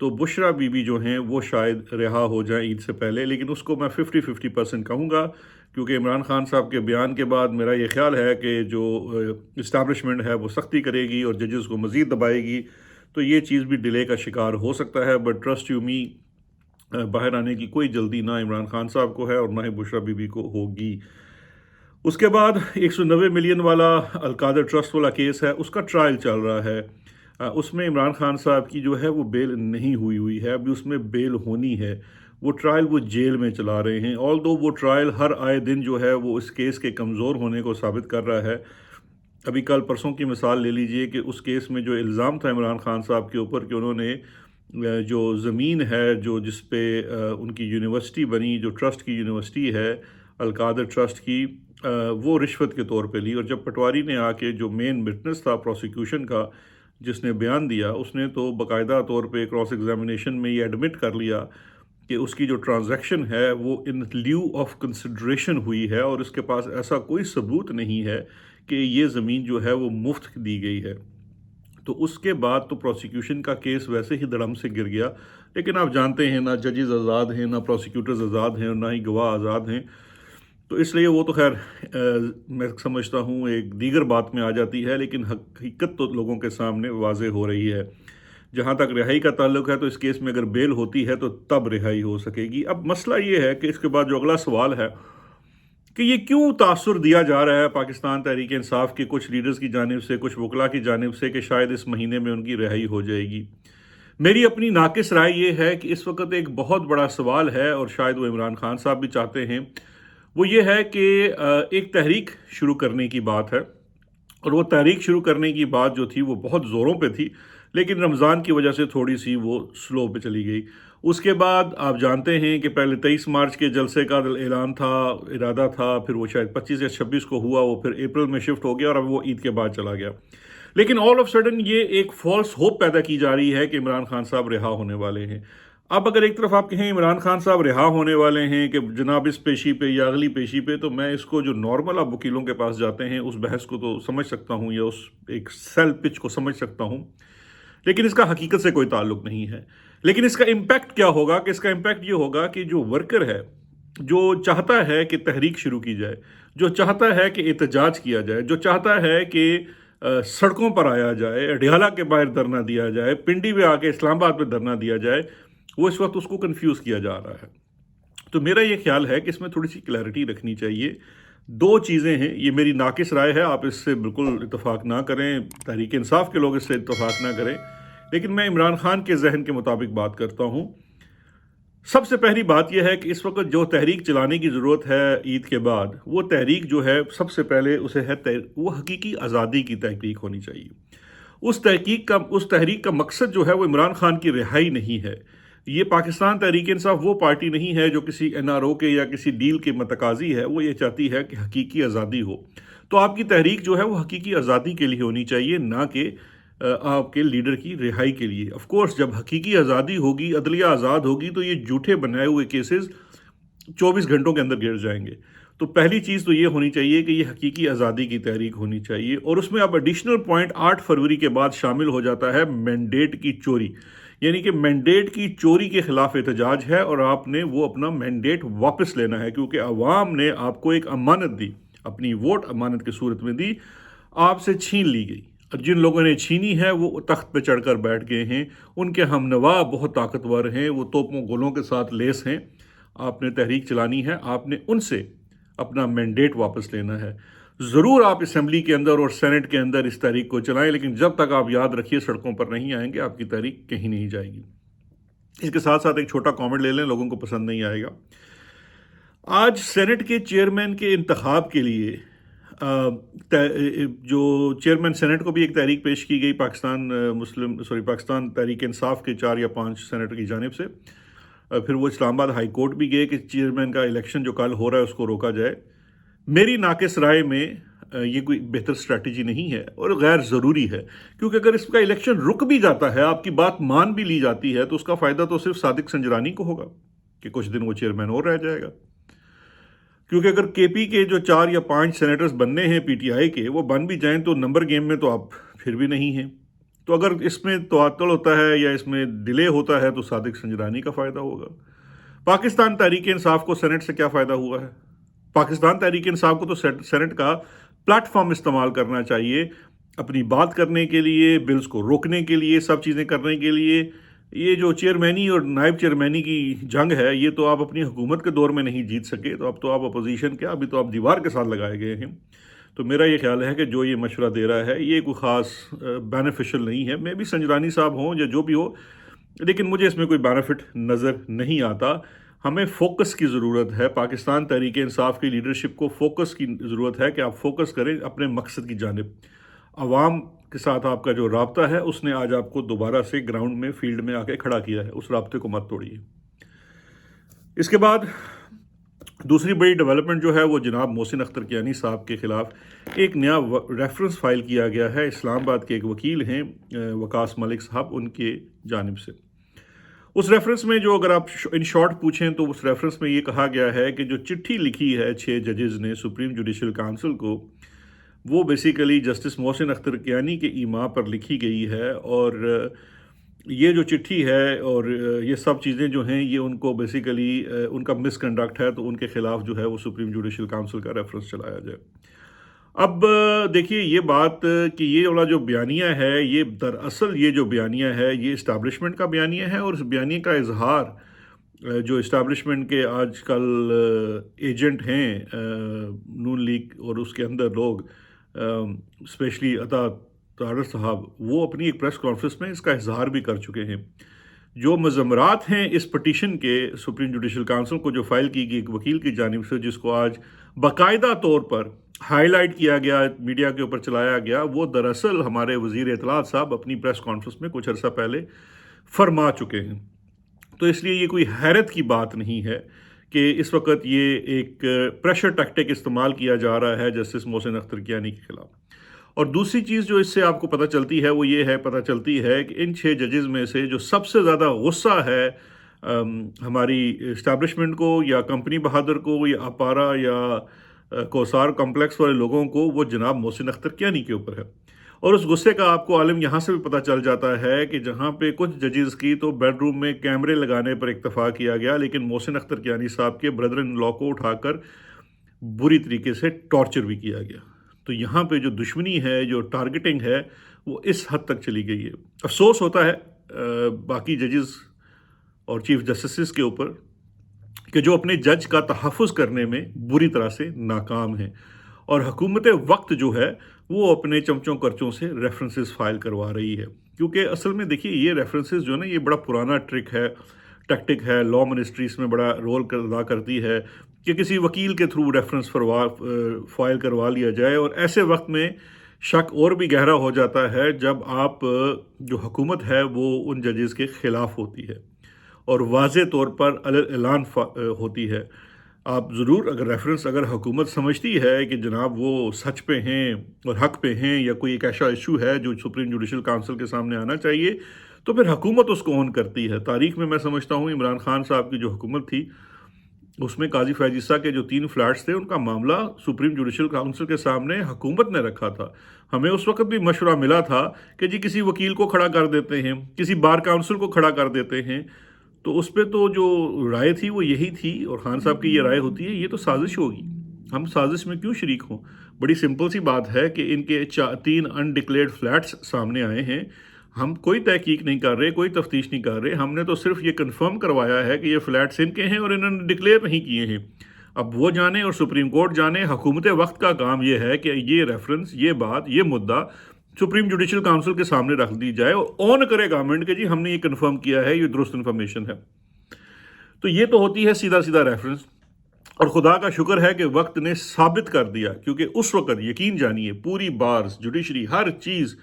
تو بشرا be be جو ہیں وہ شاید رہا ہو جائیں عید سے پہلے، لیکن اس کو میں 50% کہوں گا، کیونکہ عمران خان صاحب کے بیان کے بعد میرا یہ خیال ہے کہ جو اسٹیبلشمنٹ ہے وہ سختی کرے گی اور ججز کو مزید دبائے گی، تو یہ چیز بھی ڈیلے کا شکار ہو سکتا ہے۔ بٹ ٹرسٹ یو می، باہر آنے کی کوئی جلدی نہ عمران خان صاحب کو ہے اور نہ ہی بشرا بی بی کو ہوگی۔ اس کے بعد 190 ملین والا القادر ٹرسٹ والا کیس ہے، اس کا ٹرائل چل رہا ہے۔ اس میں عمران خان صاحب کی جو ہے وہ بیل نہیں ہوئی ہے، ابھی اس میں بیل ہونی ہے۔ وہ ٹرائل وہ جیل میں چلا رہے ہیں، آلدو وہ ٹرائل ہر آئے دن جو ہے وہ اس کیس کے کمزور ہونے کو ثابت کر رہا ہے۔ ابھی کل پرسوں کی مثال لے لیجئے کہ اس کیس میں جو الزام تھا عمران خان صاحب کے اوپر کہ انہوں نے جو زمین ہے جس پہ ان کی یونیورسٹی بنی، جو ٹرسٹ کی یونیورسٹی ہے القادر ٹرسٹ کی، وہ رشوت کے طور پہ لی، اور جب پٹواری نے آ کے جو مین وٹنس تھا پروسیکیوشن کا جس نے بیان دیا، اس نے تو باقاعدہ طور پہ کراس ایگزامینیشن میں یہ ایڈمٹ کر لیا کہ اس کی جو ٹرانزیکشن ہے وہ ان لیو آف کنسیڈریشن ہوئی ہے، اور اس کے پاس ایسا کوئی ثبوت نہیں ہے کہ یہ زمین جو ہے وہ مفت دی گئی ہے۔ تو اس کے بعد تو پروسیکیوشن کا کیس ویسے ہی دڑم سے گر گیا، لیکن آپ جانتے ہیں نہ ججز آزاد ہیں، نہ پروسیکیوٹرز آزاد ہیں، اور نہ ہی گواہ آزاد ہیں، تو اس لیے وہ تو خیر میں سمجھتا ہوں ایک دیگر بات میں آ جاتی ہے، لیکن حقیقت تو لوگوں کے سامنے واضح ہو رہی ہے۔ جہاں تک رہائی کا تعلق ہے تو اس کیس میں اگر بیل ہوتی ہے تو تب رہائی ہو سکے گی۔ اب مسئلہ یہ ہے کہ اس کے بعد جو اگلا سوال ہے کہ یہ کیوں تاثر دیا جا رہا ہے پاکستان تحریک انصاف کے کچھ لیڈرز کی جانب سے، کچھ وکلاء کی جانب سے، کہ شاید اس مہینے میں ان کی رہائی ہو جائے گی۔ میری اپنی ناقص رائے یہ ہے کہ اس وقت ایک بہت بڑا سوال ہے، اور شاید وہ عمران خان صاحب بھی چاہتے ہیں، وہ یہ ہے کہ ایک تحریک شروع کرنے کی بات ہے، اور وہ تحریک شروع کرنے کی بات جو تھی وہ بہت زوروں پہ تھی، لیکن رمضان کی وجہ سے تھوڑی سی وہ سلو پہ چلی گئی۔ اس کے بعد آپ جانتے ہیں کہ پہلے 23 مارچ کے جلسے کا اعلان تھا، ارادہ تھا، پھر وہ شاید 25 یا 26 کو ہوا، وہ پھر اپریل میں شفٹ ہو گیا، اور اب وہ عید کے بعد چلا گیا۔ لیکن آل آف سڈن یہ ایک فالس ہوپ پیدا کی جا رہی ہے کہ عمران خان صاحب رہا ہونے والے ہیں۔ اب اگر ایک طرف آپ کہیں عمران خان صاحب رہا ہونے والے ہیں کہ جناب اس پیشی پہ یا اگلی پیشی پہ، تو میں اس کو جو نارمل آپ وکیلوں کے پاس جاتے ہیں اس بحث کو تو سمجھ سکتا ہوں، یا اس ایک سیل پچ کو سمجھ سکتا ہوں، لیکن اس کا حقیقت سے کوئی تعلق نہیں ہے۔ لیکن اس کا امپیکٹ کیا ہوگا؟ کہ اس کا امپیکٹ یہ ہوگا کہ جو ورکر ہے، جو چاہتا ہے کہ تحریک شروع کی جائے، جو چاہتا ہے کہ احتجاج کیا جائے، جو چاہتا ہے کہ سڑکوں پر آیا جائے، اڈیالہ کے باہر دھرنا دیا جائے، پنڈی میں آ کے اسلام آباد میں دھرنا دیا جائے، وہ اس وقت اس کو کنفیوز کیا جا رہا ہے۔ تو میرا یہ خیال ہے کہ اس میں تھوڑی سی کلیئرٹی رکھنی چاہیے۔ دو چیزیں ہیں، یہ میری ناقص رائے ہے، آپ اس سے بالکل اتفاق نہ کریں، تحریک انصاف کے لوگ اس سے اتفاق نہ کریں، لیکن میں عمران خان کے ذہن کے مطابق بات کرتا ہوں۔ سب سے پہلی بات یہ ہے کہ اس وقت جو تحریک چلانے کی ضرورت ہے عید کے بعد، وہ تحریک جو ہے سب سے پہلے اسے ہے وہ حقیقی آزادی کی تحریک ہونی چاہیے۔ اس تحریک کا مقصد جو ہے وہ عمران خان کی رہائی نہیں ہے۔ یہ پاکستان تحریک انصاف وہ پارٹی نہیں ہے جو کسی این آر او کے یا کسی ڈیل کے متقاضی ہے، وہ یہ چاہتی ہے کہ حقیقی آزادی ہو۔ تو آپ کی تحریک جو ہے وہ حقیقی آزادی کے لیے ہونی چاہیے، نہ کہ آپ کے لیڈر کی رہائی کے لیے۔ آف کورس جب حقیقی آزادی ہوگی، عدلیہ آزاد ہوگی، تو یہ جھوٹے بنائے ہوئے کیسز 24 گھنٹوں کے اندر گر جائیں گے۔ تو پہلی چیز تو یہ ہونی چاہیے کہ یہ حقیقی آزادی کی تحریک ہونی چاہیے، اور اس میں اب ایڈیشنل پوائنٹ 8 فروری کے بعد شامل ہو جاتا ہے مینڈیٹ کی چوری، یعنی کہ مینڈیٹ کی چوری کے خلاف احتجاج ہے، اور آپ نے وہ اپنا مینڈیٹ واپس لینا ہے، کیونکہ عوام نے آپ کو ایک امانت دی، اپنی ووٹ امانت کی صورت میں دی، آپ سے چھین لی گئی۔ جن لوگوں نے چھینی ہے وہ تخت پہ چڑھ کر بیٹھ گئے ہیں، ان کے ہم نوا بہت طاقتور ہیں، وہ توپوں گولوں کے ساتھ لیس ہیں۔ آپ نے تحریک چلانی ہے، آپ نے ان سے اپنا مینڈیٹ واپس لینا ہے۔ ضرور آپ اسمبلی کے اندر اور سینٹ کے اندر اس تحریک کو چلائیں، لیکن جب تک آپ یاد رکھیے سڑکوں پر نہیں آئیں گے، آپ کی تحریک کہیں نہیں جائے گی۔ اس کے ساتھ ساتھ ایک چھوٹا کامنٹ لے لیں، لوگوں کو پسند نہیں آئے گا۔ آج سینٹ کے چیئرمین کے انتخاب کے لیے جو چیئرمین سینٹ کو بھی ایک تحریک پیش کی گئی پاکستان تحریک انصاف کے 4 یا 5 سینیٹر کی جانب سے، پھر وہ اسلام آباد ہائی کورٹ بھی گئے کہ چیئرمین کا الیکشن جو کل ہو رہا ہے اس کو روکا جائے۔ میری ناقص رائے میں یہ کوئی بہتر اسٹریٹجی نہیں ہے اور غیر ضروری ہے، کیونکہ اگر اس کا الیکشن رک بھی جاتا ہے، آپ کی بات مان بھی لی جاتی ہے، تو اس کا فائدہ تو صرف صادق سنجرانی کو ہوگا کہ کچھ دن وہ چیئرمین اور رہ جائے گا، کیونکہ اگر کے پی کے جو 4 یا 5 سینیٹرز بننے ہیں پی ٹی آئی کے، وہ بن بھی جائیں تو نمبر گیم میں تو آپ پھر بھی نہیں ہیں۔ تو اگر اس میں تعطل ہوتا ہے یا اس میں ڈیلے ہوتا ہے تو صادق سنجرانی کا فائدہ ہوگا۔ پاکستان تحریک انصاف کو سینٹ سے کیا فائدہ ہوا ہے؟ پاکستان تحریک انصاف کو تو سینٹ کا پلیٹ فارم استعمال کرنا چاہیے اپنی بات کرنے کے لیے، بلز کو روکنے کے لیے، سب چیزیں کرنے کے لیے۔ یہ جو چیئرمینی اور نائب چیئرمینی کی جنگ ہے، یہ تو آپ اپنی حکومت کے دور میں نہیں جیت سکے، تو اب تو آپ اپوزیشن کیا، ابھی تو آپ دیوار کے ساتھ لگائے گئے ہیں۔ تو میرا یہ خیال ہے کہ جو یہ مشورہ دے رہا ہے یہ کوئی خاص بینیفیشل نہیں ہے، میں بھی سنجرانی صاحب ہوں یا جو بھی ہو، لیکن مجھے اس میں کوئی بینیفٹ نظر نہیں آتا۔ ہمیں فوکس کی ضرورت ہے، پاکستان تحریک انصاف کی لیڈرشپ کو فوکس کی ضرورت ہے کہ آپ فوکس کریں اپنے مقصد کی جانب۔ عوام کے ساتھ آپ کا جو رابطہ ہے اس نے آج آپ کو دوبارہ سے گراؤنڈ میں، فیلڈ میں آ کے کھڑا کیا ہے، اس رابطے کو مت توڑیے۔ اس کے بعد دوسری بڑی ڈیولپمنٹ جو ہے وہ جناب محسن اختر کیانی صاحب کے خلاف ایک نیا ریفرنس فائل کیا گیا ہے۔ اسلام آباد کے ایک وکیل ہیں وقاص ملک صاحب، ان کے جانب سے اس ریفرنس میں جو اگر آپ ان شارٹ پوچھیں تو اس ریفرنس میں یہ کہا گیا ہے کہ جو چٹھی لکھی ہے 6 ججز نے سپریم جوڈیشل کونسل کو، وہ بیسیکلی جسٹس محسن اختر کیانی کے ایما پر لکھی گئی ہے، اور یہ جو چٹھی ہے اور یہ سب چیزیں جو ہیں یہ ان کو بیسیکلی ان کا مس کنڈکٹ ہے، تو ان کے خلاف جو ہے وہ سپریم جوڈیشل کونسل کا ریفرنس چلایا جائے۔ اب دیکھیے یہ بات کہ یہ والا جو بیانیہ ہے، یہ دراصل یہ جو بیانیہ ہے یہ اسٹیبلشمنٹ کا بیانیہ ہے، اور اس بیانیے کا اظہار جو اسٹیبلشمنٹ کے آج کل ایجنٹ ہیں نون لیگ اور اس کے اندر لوگ، اسپیشلی عطا طاہر صاحب، وہ اپنی ایک پریس کانفرنس میں اس کا اظہار بھی کر چکے ہیں۔ جو مضمرات ہیں اس پٹیشن کے سپریم جوڈیشل کونسل کو جو فائل کی گئی ایک وکیل کی جانب سے، جس کو آج باقاعدہ طور پر ہائی لائٹ کیا گیا، میڈیا کے اوپر چلایا گیا، وہ دراصل ہمارے وزیر اطلاعات صاحب اپنی پریس کانفرنس میں کچھ عرصہ پہلے فرما چکے ہیں۔ تو اس لیے یہ کوئی حیرت کی بات نہیں ہے کہ اس وقت یہ ایک پریشر ٹیکٹک استعمال کیا جا رہا ہے جسٹس محسن اختر کیانی کے خلاف۔ اور دوسری چیز جو اس سے آپ کو پتہ چلتی ہے وہ یہ ہے، پتہ چلتی ہے کہ ان 6 ججز میں سے جو سب سے زیادہ غصہ ہے ہماری اسٹیبلشمنٹ کو یا کمپنی بہادر کو یا اپارا یا کوسار کمپلیکس والے لوگوں کو، وہ جناب محسن اختر کیانی کے اوپر ہے۔ اور اس غصے کا آپ کو عالم یہاں سے بھی پتہ چل جاتا ہے کہ جہاں پہ کچھ ججز کی تو بیڈ روم میں کیمرے لگانے پر اکتفا کیا گیا، لیکن محسن اختر کیانی صاحب کے بردر ان لا کو اٹھا کر بری طریقے سے ٹارچر بھی کیا گیا۔ تو یہاں پہ جو دشمنی ہے، جو ٹارگٹنگ ہے، وہ اس حد تک چلی گئی ہے۔ افسوس ہوتا ہے باقی ججز اور چیف جسٹسز کے اوپر کہ جو اپنے جج کا تحفظ کرنے میں بری طرح سے ناکام ہیں، اور حکومت وقت جو ہے وہ اپنے چمچوں کرچوں سے ریفرنسز فائل کروا رہی ہے۔ کیونکہ اصل میں دیکھیے یہ ریفرنسز جو ہے نا، یہ بڑا پرانا ٹیکٹک ہے، لا منسٹری اس میں بڑا رول ادا کرتی ہے کہ کسی وکیل کے تھرو ریفرنس فائل کروا لیا جائے، اور ایسے وقت میں شک اور بھی گہرا ہو جاتا ہے جب آپ جو حکومت ہے وہ ان ججز کے خلاف ہوتی ہے اور واضح طور پر اعلان ہوتی ہے۔ آپ ضرور اگر حکومت سمجھتی ہے کہ جناب وہ سچ پہ ہیں اور حق پہ ہیں، یا کوئی ایک ایسا ایشو ہے جو سپریم جوڈیشل کونسل کے سامنے آنا چاہیے، تو پھر حکومت اس کو اون کرتی ہے۔ تاریخ میں سمجھتا ہوں عمران خان صاحب کی جو حکومت تھی، اس میں قاضی فیض عیسیٰ کے جو 3 فلیٹس تھے، ان کا معاملہ سپریم جوڈیشل کونسل کے سامنے حکومت نے رکھا تھا۔ ہمیں اس وقت بھی مشورہ ملا تھا کہ جی کسی وکیل کو کھڑا کر دیتے ہیں، کسی بار کونسل کو کھڑا کر دیتے ہیں، تو اس پہ تو جو رائے تھی وہ یہی تھی، اور خان صاحب کی یہ رائے ہوتی ہے یہ تو سازش ہوگی، ہم سازش میں کیوں شریک ہوں؟ بڑی سمپل سی بات ہے کہ ان کے 3 انڈکلیئرڈ فلیٹس سامنے آئے ہیں، ہم کوئی تحقیق نہیں کر رہے، کوئی تفتیش نہیں کر رہے، ہم نے تو صرف یہ کنفرم کروایا ہے کہ یہ فلیٹس ان کے ہیں اور انہوں نے ڈکلیئر نہیں کیے ہیں۔ اب وہ جانے اور سپریم کورٹ جانے، حکومت وقت کا کام یہ ہے کہ یہ ریفرنس، یہ بات، یہ مدعا سپریم جوڈیشل کونسل کے سامنے رکھ دی جائے اور اون کرے گورنمنٹ کہ جی ہم نے یہ کنفرم کیا ہے، یہ درست انفارمیشن ہے۔ تو یہ تو ہوتی ہے سیدھا سیدھا ریفرنس، اور خدا کا شکر ہے کہ وقت نے ثابت کر دیا، کیونکہ اس وقت یقین جانیے پوری بارز جوڈیشری ہر چیز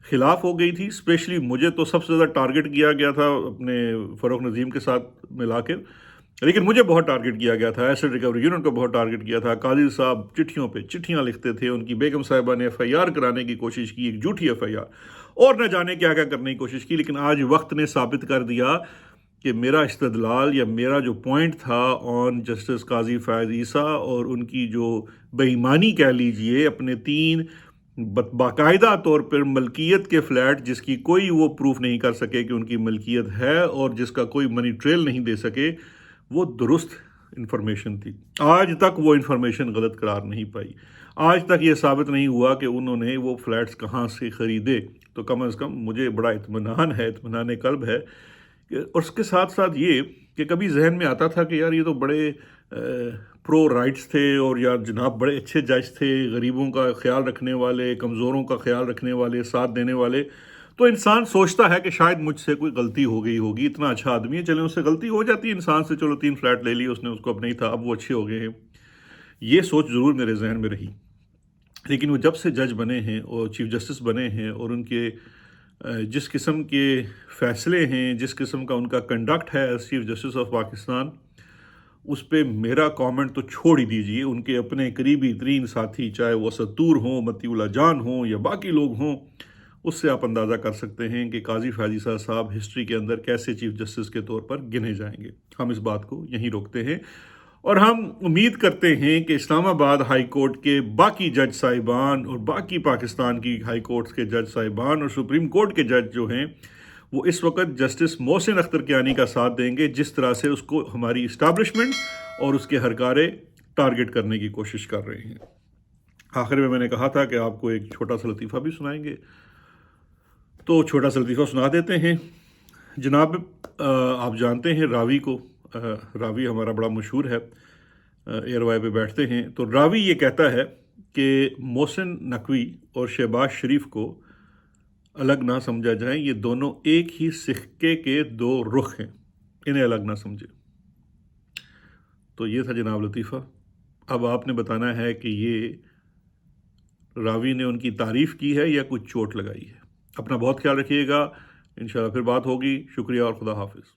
خلاف ہو گئی تھی۔ اسپیشلی مجھے تو سب سے زیادہ ٹارگٹ کیا گیا تھا اپنے فاروق نظیم کے ساتھ ملا کے، لیکن مجھے بہت ٹارگٹ کیا گیا تھا، ایسڈ ریکوری یونٹ کو بہت ٹارگٹ کیا تھا۔ قاضی صاحب چٹھیوں پہ چٹھیاں لکھتے تھے، ان کی بیگم صاحبہ نے FIR کرانے کی کوشش کی، ایک جھوٹی FIR، اور نہ جانے کیا کیا کرنے کی کوشش کی، لیکن آج وقت نے ثابت کر دیا کہ میرا استدلال یا میرا جو پوائنٹ تھا آن جسٹس قاضی فیض عیسیٰ اور ان کی جو بے ایمانی کہہ لیجئے اپنے 3 باقاعدہ طور پر ملکیت کے فلیٹ جس کی کوئی وہ پروف نہیں کر سکے کہ ان کی ملکیت ہے اور جس کا کوئی منی ٹریل نہیں دے سکے، وہ درست انفارمیشن تھی۔ آج تک وہ انفارمیشن غلط قرار نہیں پائی، آج تک یہ ثابت نہیں ہوا کہ انہوں نے وہ فلیٹس کہاں سے خریدے۔ تو کم از کم مجھے بڑا اطمینان ہے، اطمینان قلب ہے کہ، اور اس کے ساتھ ساتھ یہ کہ کبھی ذہن میں آتا تھا کہ یار یہ تو بڑے پرو رائٹس تھے، اور یار جناب بڑے اچھے جج تھے، غریبوں کا خیال رکھنے والے، کمزوروں کا خیال رکھنے والے، ساتھ دینے والے۔ تو انسان سوچتا ہے کہ شاید مجھ سے کوئی غلطی ہو گئی ہوگی، اتنا اچھا آدمی ہے، چلیں اس سے غلطی ہو جاتی ہے انسان سے، چلو 3 فلیٹ لے لی اس نے، اس کو اب نہیں تھا، اب وہ اچھے ہو گئے ہیں۔ یہ سوچ ضرور میرے ذہن میں رہی، لیکن وہ جب سے جج بنے ہیں اور چیف جسٹس بنے ہیں، اور ان کے جس قسم کے فیصلے ہیں، جس قسم کا ان کا کنڈکٹ ہے as chief justice of Pakistan, اس پہ میرا کامنٹ تو چھوڑ ہی دیجئے۔ ان کے اپنے قریبی ترین ساتھی، چاہے وہ ستور ہوں، متی اللہ جان ہوں یا باقی لوگ ہوں، اس سے آپ اندازہ کر سکتے ہیں کہ قاضی فیاض عیسیٰ صاحب ہسٹری کے اندر کیسے چیف جسٹس کے طور پر گنے جائیں گے۔ ہم اس بات کو یہیں روکتے ہیں، اور ہم امید کرتے ہیں کہ اسلام آباد ہائی کورٹ کے باقی جج صاحبان اور باقی پاکستان کی ہائی کورٹس کے جج صاحبان اور سپریم کورٹ کے جج جو ہیں، وہ اس وقت جسٹس محسن اختر کیانی کا ساتھ دیں گے، جس طرح سے اس کو ہماری اسٹیبلشمنٹ اور اس کے ہرکارے ٹارگٹ کرنے کی کوشش کر رہے ہیں۔ آخر میں نے کہا تھا کہ آپ کو ایک چھوٹا سا لطیفہ بھی سنائیں گے، تو چھوٹا سا لطیفہ سنا دیتے ہیں۔ جناب آپ جانتے ہیں راوی کو، راوی ہمارا بڑا مشہور ہے، ایئر وائی پہ بیٹھتے ہیں، تو راوی یہ کہتا ہے کہ محسن نقوی اور شہباز شریف کو الگ نہ سمجھا جائیں، یہ دونوں ایک ہی سکے کے 2 رخ ہیں، انہیں الگ نہ سمجھے۔ تو یہ تھا جناب لطیفہ۔ اب آپ نے بتانا ہے کہ یہ راوی نے ان کی تعریف کی ہے یا کچھ چوٹ لگائی ہے۔ اپنا بہت خیال رکھیے گا، انشاءاللہ پھر بات ہوگی۔ شکریہ اور خدا حافظ۔